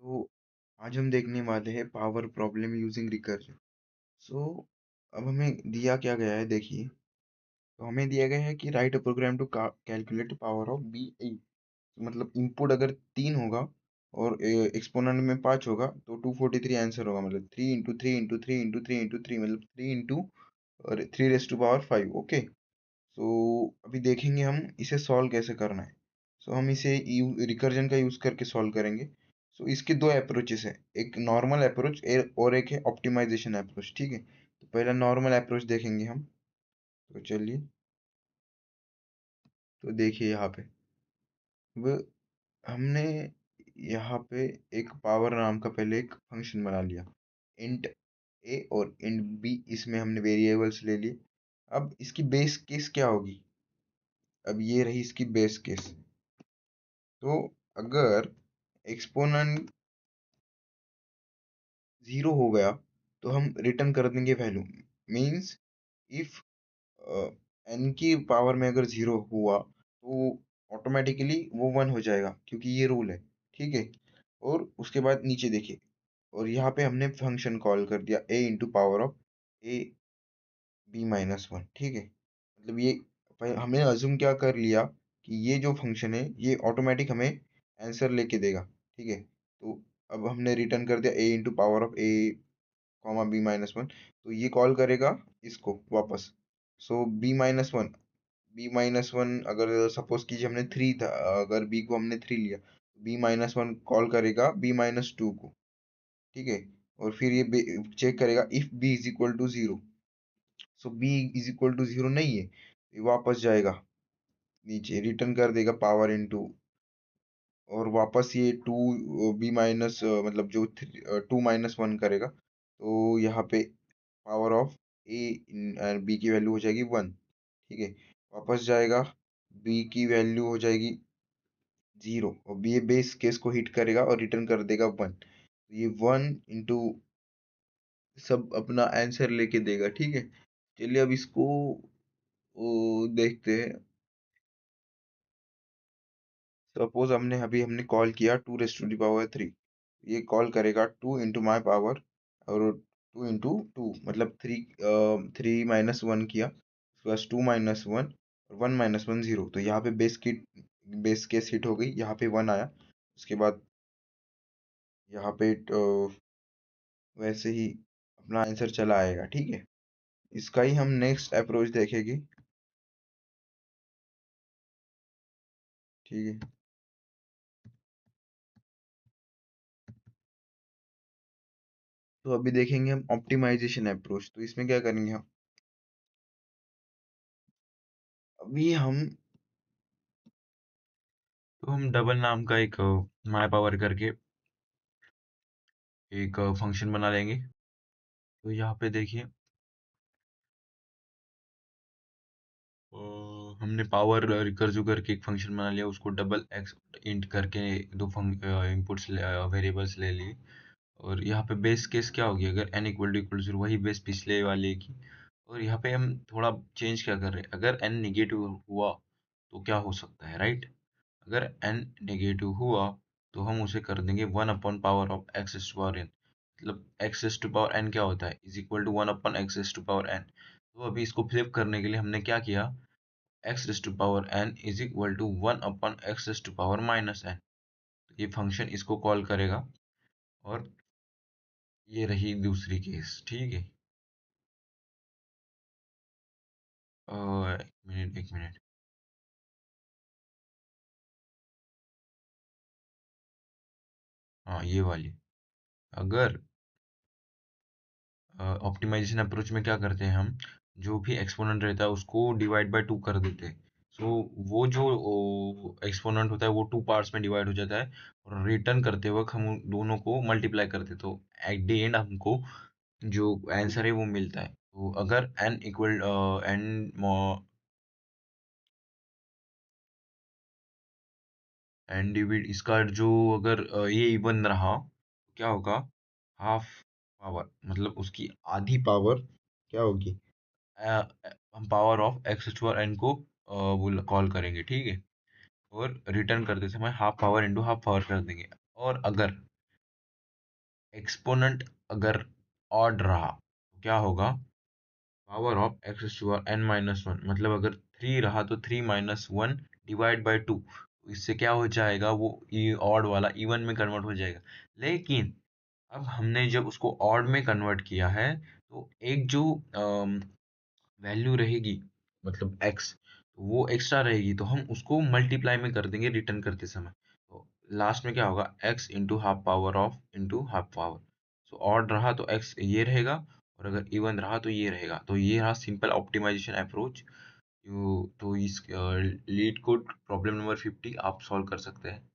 तो आज हम देखने वाले हैं पावर प्रॉब्लम यूजिंग रिकर्जन। सो अब हमें दिया क्या गया है, देखिए। तो हमें दिया गया है कि write a program to calculate power of B A. मतलब इनपुट अगर 3 होगा और एक्सपोनेंट में 5 होगा तो 243 आंसर होगा। मतलब 3 इंटू 3 इंटू 3 इंटू 3 मतलब 3 इंटू और 3 रेज़ टू पावर 5। ओके। सो अभी देखेंगे हम इसे सॉल्व कैसे करना है। सो हम इसे रिकर्जन का यूज करके सॉल्व करेंगे। सो इसके दो अप्रोचेस है, एक नॉर्मल अप्रोच और एक है ऑप्टिमाइजेशन अप्रोच। ठीक है, तो पहला नॉर्मल अप्रोच देखेंगे हम। तो चलिए, तो देखिए यहाँ पे वो हमने यहाँ पे एक पावर नाम का पहले एक फंक्शन बना लिया, इंट ए और इंट बी। इसमें हमने वेरिएबल्स ले लिए। अब इसकी बेस केस क्या होगी? अब ये रही इसकी बेस केस। तो अगर एक्सपोनेंट 0 हो गया तो हम रिटर्न कर देंगे वैल्यू। मीन्स इफ एन की पावर में अगर 0 हुआ तो ऑटोमेटिकली वो 1 हो जाएगा, क्योंकि ये रूल है। ठीक है। और उसके बाद नीचे देखिए, और यहाँ पे हमने फंक्शन कॉल कर दिया a into power of A b-1। ठीक है। मतलब ये हमने अज्यूम क्या कर लिया कि ये जो फंक्शन है ये ऑटोमेटिक हमें आंसर लेके देगा। ठीक है। तो अब हमने रिटर्न कर दिया a into power of A comma b-1। तो ये कॉल करेगा इसको वापस। सो b-1 अगर सपोज कीजिए हमने 3 था, अगर b को हमने 3 लिया, b-1 कॉल करेगा b-2 को। ठीक है। और फिर ये चेक करेगा if b is equal to 0। So b is equal to 0 नहीं है, ये वापस जाएगा नीचे, रिटर्न कर देगा पावर इनटू, और वापस ये 2 b-, मतलब जो 2-1 करेगा। तो यहाँ पे पावर ऑफ ए बी की वैल्यू हो जाएगी 1। ठीक है। वापस जाएगा, बी की वैल्यू हो जाएगी 0, और बी ये बेस केस को हिट करेगा और रिटर्न कर देगा 1। तो ये 1 इंटू सब अपना आंसर लेके देगा। ठीक है। चलिए अब इसको देखते हैं। सपोज हमने कॉल किया 2 रेज़ टू द पावर 3। ये कॉल करेगा 2 इंटू माई पावर, और 2 इंटू 2 मतलब 3 3-1 किया, प्लस 2-1 और 1-1 0। तो यहाँ पे बेस केस हिट हो गई, यहाँ पे 1 आया। उसके बाद यहाँ पे वैसे ही अपना आंसर चला आएगा। ठीक है। इसका ही हम नेक्स्ट अप्रोच देखेंगे। ठीक है। तो अभी देखेंगे हम ऑप्टिमाइजेशन अप्रोच। तो इसमें क्या करेंगे हम, अभी हम डबल नाम का एक माय पावर करके एक फंक्शन बना लेंगे। तो यहाँ पे देखिए, हमने पावर रिकर्सिव करके एक फंक्शन बना लिया, उसको डबल एक्स इंट करके दो इनपुट्स वेरिएबल्स ले लिए। और यहाँ पे बेस केस क्या होगी, अगर n इक्वल टू 0, वही बेस पिछले वाले की। और यहाँ पे हम थोड़ा चेंज क्या कर रहे हैं, अगर n नेगेटिव हुआ तो क्या हो सकता है, राइट? अगर n नेगेटिव हुआ तो हम उसे कर देंगे 1/पावर ऑफ x⁴n। मतलब x⁴n क्या होता है, इज इक्वल टू 1/x⁴n। तो अभी इसको फ्लिप करने के लिए हमने क्या किया, x⁴n is equal to 1/x⁻⁻n। ये फंक्शन इसको कॉल करेगा। और ये रही दूसरी केस। ठीक है। एक मिनट, एक मिनट। हाँ, ये वाली। अगर ऑप्टिमाइजेशन अप्रोच में क्या करते हैं हम, जो भी एक्सपोनेंट रहता है उसको डिवाइड बाय 2 कर देते हैं। सो वो जो एक्सपोनेंट होता है वो 2 पार्ट्स में डिवाइड हो जाता है, और रिटर्न करते वक्त हम उन दोनों को मल्टीप्लाई करते हैं। तो एट द एंड हमको जो आंसर है वो मिलता है। तो अगर एन डिविड इसका जो, अगर ये इवन रहा तो क्या होगा, हाफ पावर, मतलब उसकी आधी पावर क्या होगी, हम पावर ऑफ x⁴n को वो कॉल करेंगे। ठीक है। और रिटर्न करते समय half power into half power कर देंगे। और अगर एक्सपोनेंट अगर ऑड रहा तो क्या होगा, power of x to n minus one, मतलब अगर थ्री रहा तो three minus one divide by two, इससे क्या हो जाएगा, वो ऑड वाला इवन में कन्वर्ट हो जाएगा। लेकिन अब हमने जब उसको ऑड में कन्वर्ट किया है तो एक जो वैल्यू रहेगी, मतलब x, तो वो एक्स्ट्रा रहेगी, तो हम उसको मल्टीप्लाई में कर देंगे रिटर्न करते समय। तो लास्ट में क्या होगा, x into half power of into half power. So odd रहा तो x ये रहेगा, और अगर इवन रहा तो ये रहेगा। तो ये रहा सिंपल ऑप्टिमाइजेशन अप्रोच। तो इस लीड कोड प्रॉब्लम नंबर 50 आप सॉल्व कर सकते हैं।